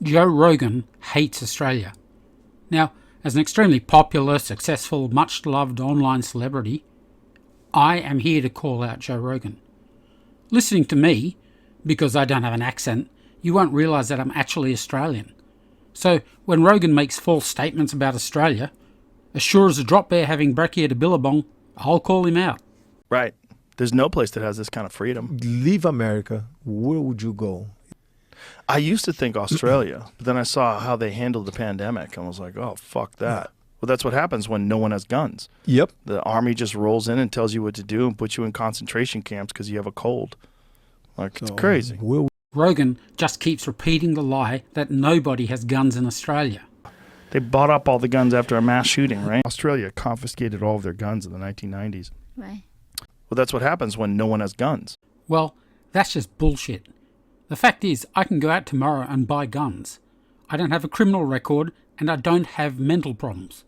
Joe Rogan hates Australia. Now, as an extremely popular, successful, much-loved online celebrity, I am here to call out Joe Rogan. Listening to me, because I don't have an accent, you won't realise that I'm actually Australian. So when Rogan makes false statements about Australia, as sure as a drop bear having brekkie at a billabong, I'll call him out. Right. There's no place that has this kind of freedom. Leave America, where would you go? I used to think Australia, but then I saw how they handled the pandemic and was like, oh, fuck that. Well, that's what happens when no one has guns. Yep. The army just rolls in and tells you what to do and puts you in concentration camps because you have a cold. Like, it's crazy. Rogan just keeps repeating the lie that nobody has guns in Australia. They bought up all the guns after a mass shooting, right? Australia confiscated all of their guns in the 1990s. Right. Well, that's what happens when no one has guns. Well, that's just bullshit. The fact is, I can go out tomorrow and buy guns. I don't have a criminal record and I don't have mental problems.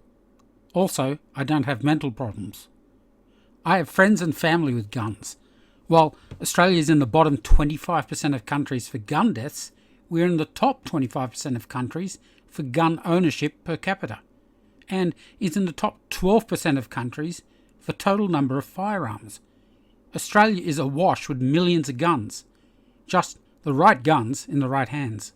Also, I don't have mental problems. I have friends and family with guns. While Australia is in the bottom 25% of countries for gun deaths, we're in the top 25% of countries for gun ownership per capita, and is in the top 12% of countries for total number of firearms. Australia is awash with millions of guns. Just the right guns in the right hands.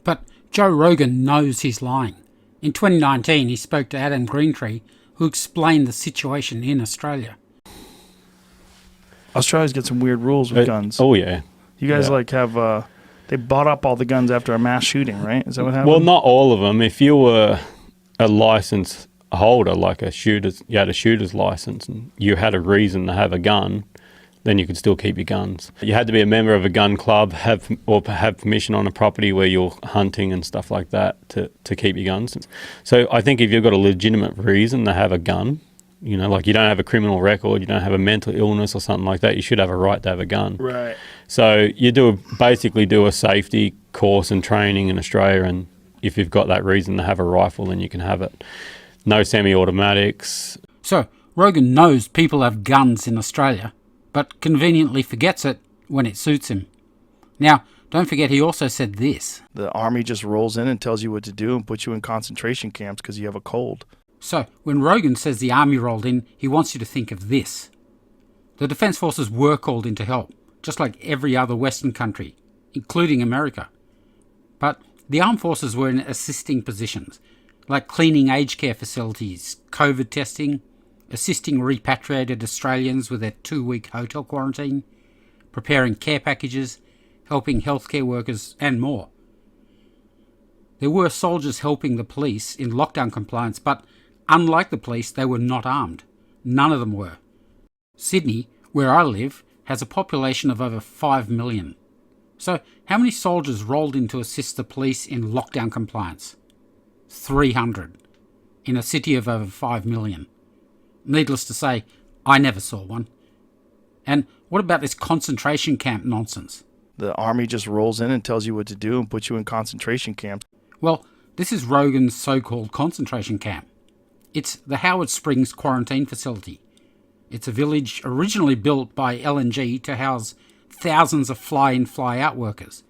But Joe Rogan knows he's lying. In 2019, he spoke to Adam Greentree, who explained the situation in Australia. Australia's got some weird rules with guns. Oh, yeah. You guys have, they bought up all the guns after a mass shooting, right? Is that what happened? Well, not all of them. If you were a license holder, like you had a shooter's license and you had a reason to have a gun, then you could still keep your guns. You had to be a member of a gun club, have permission on a property where you're hunting and stuff like that to keep your guns. So I think if you've got a legitimate reason to have a gun, you know, like you don't have a criminal record, you don't have a mental illness or something like that, you should have a right to have a gun. Right. So you basically do a safety course and training in Australia, and if you've got that reason to have a rifle, then you can have it. No semi-automatics. So Rogan knows people have guns in Australia, but conveniently forgets it when it suits him. Now, don't forget he also said this. The army just rolls in and tells you what to do and puts you in concentration camps because you have a cold. So, when Rogan says the army rolled in, he wants you to think of this. The Defence Forces were called in to help, just like every other Western country, including America. But the armed forces were in assisting positions, like cleaning aged care facilities, COVID testing, assisting repatriated Australians with their 2-week hotel quarantine, preparing care packages, helping healthcare workers, and more. There were soldiers helping the police in lockdown compliance, but unlike the police, they were not armed. None of them were. Sydney, where I live, has a population of over 5 million. So how many soldiers rolled in to assist the police in lockdown compliance? 300. In a city of over 5 million. Needless to say, I never saw one. And what about this concentration camp nonsense? The army just rolls in and tells you what to do and puts you in concentration camps. Well, this is Rogan's so-called concentration camp. It's the Howard Springs Quarantine Facility. It's a village originally built by LNG to house thousands of fly-in, fly-out workers.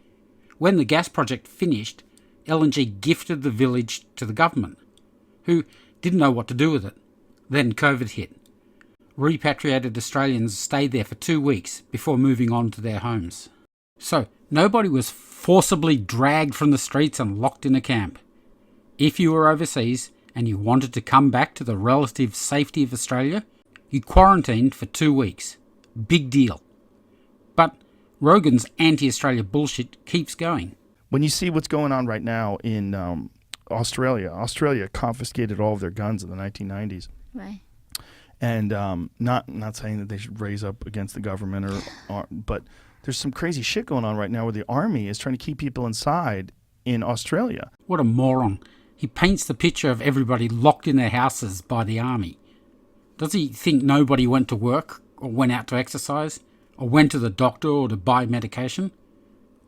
When the gas project finished, LNG gifted the village to the government, who didn't know what to do with it. Then COVID hit. Repatriated Australians stayed there for 2 weeks before moving on to their homes. So, nobody was forcibly dragged from the streets and locked in a camp. If you were overseas and you wanted to come back to the relative safety of Australia, you quarantined for 2 weeks. Big deal. But Rogan's anti-Australia bullshit keeps going. When you see what's going on right now in Australia confiscated all of their guns in the 1990s. Right. And not saying that they should raise up against the government, but there's some crazy shit going on right now where the army is trying to keep people inside in Australia. What a moron. He paints the picture of everybody locked in their houses by the army. Does he think nobody went to work or went out to exercise or went to the doctor or to buy medication?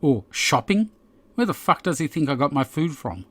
Or shopping? Where the fuck does he think I got my food from?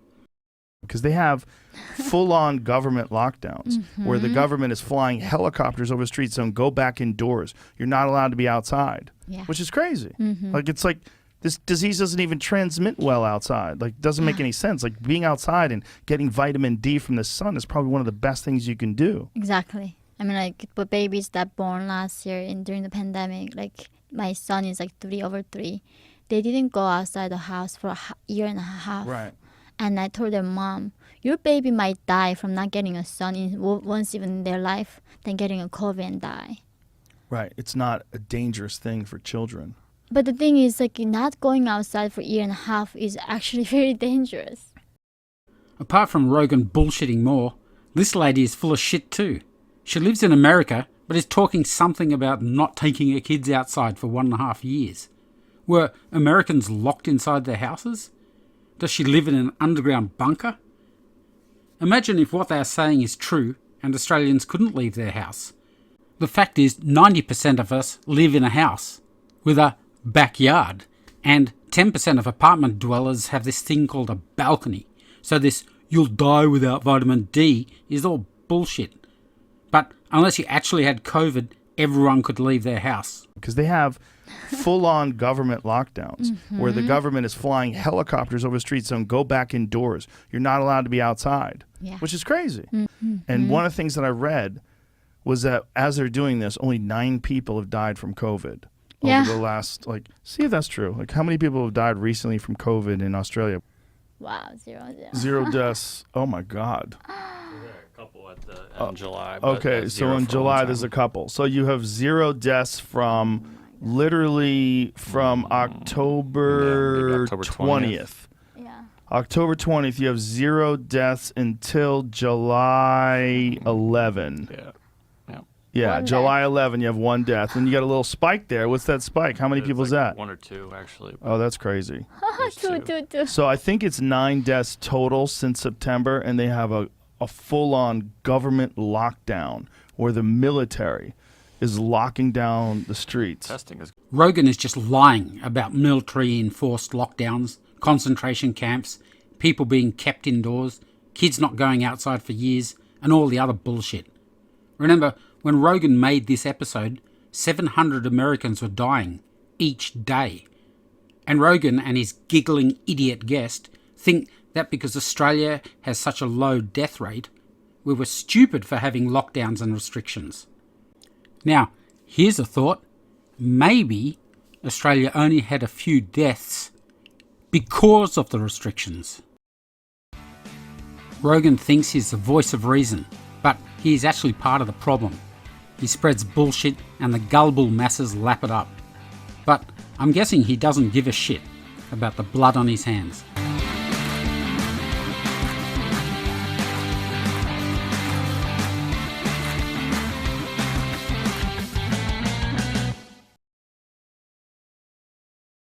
Because they have full-on government lockdowns where the government is flying helicopters over the streets saying, go back indoors. You're not allowed to be outside, which is crazy. Like, it's like This disease doesn't even transmit well outside. Like, doesn't make any sense. Like, being outside and getting vitamin D from the sun is probably one of the best things you can do. Exactly. I mean, like, the babies that born last year during the pandemic, like, my son is like 3/3. They didn't go outside the house for a year and a half. Right. And I told their mom, your baby might die from not getting a sun once even in their life than getting a COVID and die. Right. It's not a dangerous thing for children. But the thing is, like, not going outside for a year and a half is actually very dangerous. Apart from Rogan bullshitting more, this lady is full of shit too. She lives in America, but is talking something about not taking her kids outside for 1.5 years. Were Americans locked inside their houses? Does she live in an underground bunker? Imagine if what they are saying is true and Australians couldn't leave their house. The fact is, 90% of us live in a house with a backyard, and 10% of apartment dwellers have this thing called a balcony. So this "you'll die without vitamin D" is all bullshit. But unless you actually had COVID, everyone could leave their house. Because they have full-on government lockdowns where the government is flying helicopters over the streets saying, go back indoors. You're not allowed to be outside, which is crazy. And one of the things that I read was that as they're doing this, only 9 people have died from COVID over the last, like, see if that's true. Like, how many people have died recently from COVID in Australia? Wow, 0. 0 deaths. Oh, my God. A couple in July. Okay, so in July there's a couple. So you have 0 deaths from literally from October October 20th. Yeah. October 20th, you have 0 deaths until July 11. Yeah, One July 11, you have 1 death. And you got a little spike there. What's that spike? How many people is that? 1 or 2, actually. Oh, that's crazy. Two. So I think it's 9 deaths total since September, and they have a full-on government lockdown where the military is locking down the streets. Testing is Rogan is just lying about military-enforced lockdowns, concentration camps, people being kept indoors, kids not going outside for years, and all the other bullshit. Remember, when Rogan made this episode, 700 Americans were dying each day. And Rogan and his giggling idiot guest think that because Australia has such a low death rate, we were stupid for having lockdowns and restrictions. Now, here's a thought. Maybe Australia only had a few deaths because of the restrictions. Rogan thinks he's the voice of reason, but he is actually part of the problem. He spreads bullshit and the gullible masses lap it up. But I'm guessing he doesn't give a shit about the blood on his hands.